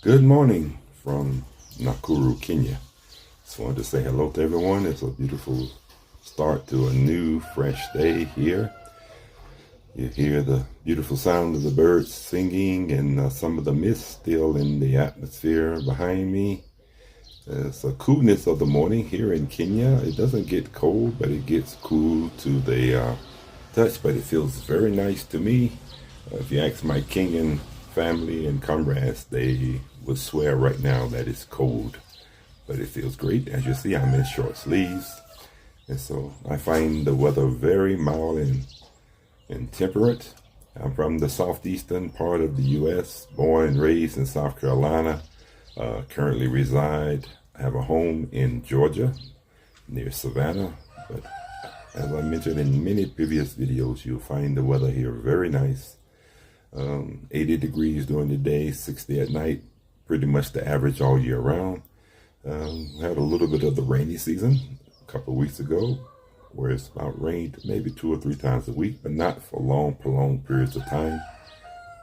Good morning from Nakuru, Kenya. Just wanted to say hello to everyone. It's a beautiful start to a new, fresh day here. You hear the beautiful sound of the birds singing and some of the mist still in the atmosphere behind me. It's a coolness of the morning here in Kenya. It doesn't get cold, but it gets cool to the touch, but it feels very nice to me. If you ask my Kenyan family and comrades, they would swear right now that it's cold, but it feels great. As you see, I'm in short sleeves, and so I find the weather very mild and temperate. I'm from the southeastern part of the U.S., born and raised in South Carolina, currently reside. I have a home in Georgia, near Savannah, but as I mentioned in many previous videos, you'll find the weather here very nice. 80 degrees during the day, 60 at night, pretty much the average all year round. Had a little bit of the rainy season a couple of weeks ago, where it's about rained maybe 2 or 3 times a week, but not for long, prolonged periods of time.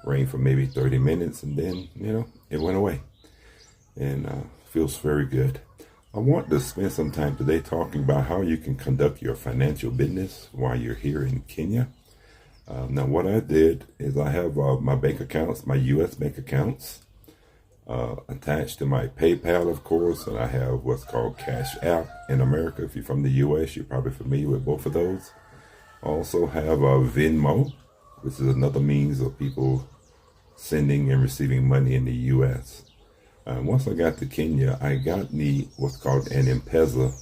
Rain for maybe 30 minutes, and then, it went away. And feels very good. I want to spend some time today talking about how you can conduct your financial business while you're here in Kenya. Now, what I did is I have my bank accounts, my U.S. bank accounts, attached to my PayPal, of course, and I have what's called Cash App in America. If you're from the U.S., you're probably familiar with both of those. I also have Venmo, which is another means of people sending and receiving money in the U.S. Once I got to Kenya, I got me what's called an M-Pesa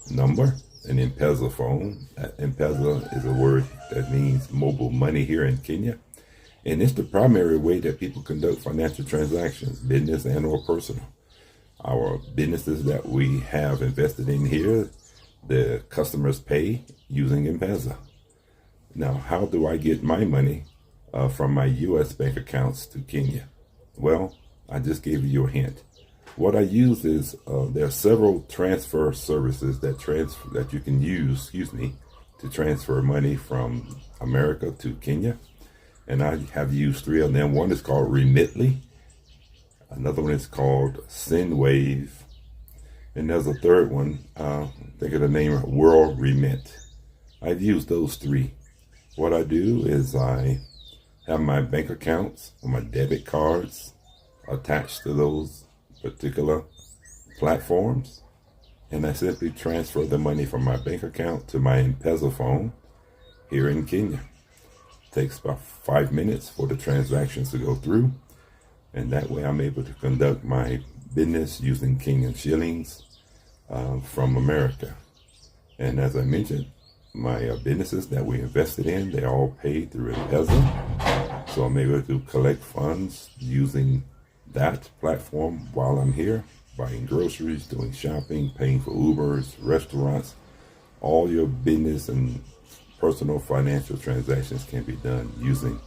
number, an M-Pesa phone. M-Pesa is a word that means mobile money here in Kenya. And it's the primary way that people conduct financial transactions, business and or personal. Our businesses that we have invested in here, the customers pay using M-Pesa. Now, how do I get my money from my U.S. bank accounts to Kenya? Well, I just gave you a hint. What I use is there are several transfer services that you can use, to transfer money from America to Kenya. And I have used 3 of them. One is called Remitly. Another one is called SendWave. And there's a third one, think of the name, World Remit. I've used those 3. What I do is I have my bank accounts or my debit cards attached to those particular platforms, and I simply transfer the money from my bank account to my M-Pesa phone here in Kenya. It takes about 5 minutes for the transactions to go through, and that way I'm able to conduct my business using Kenyan shillings from America. And as I mentioned, my businesses that we invested in, they all paid through M-Pesa, so I'm able to collect funds using that platform while I'm here, buying groceries, doing shopping, paying for Ubers, restaurants. All your business and personal financial transactions can be done using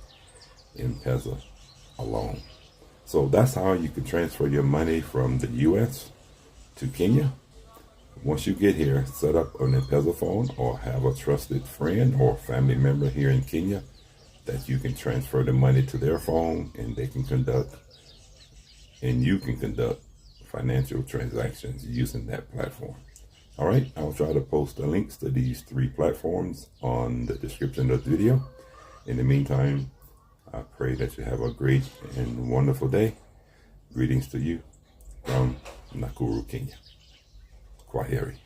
M-Pesa alone. So that's how you can transfer your money from the U.S. to Kenya. Once you get here, set up an M-Pesa phone or have a trusted friend or family member here in Kenya that you can transfer the money to their phone, and they can conduct you can conduct financial transactions using that platform. All right, I'll try to post the links to these 3 platforms on the description of the video. In the meantime, I pray that you have a great and wonderful day. Greetings to you from Nakuru, Kenya. Kwaheri.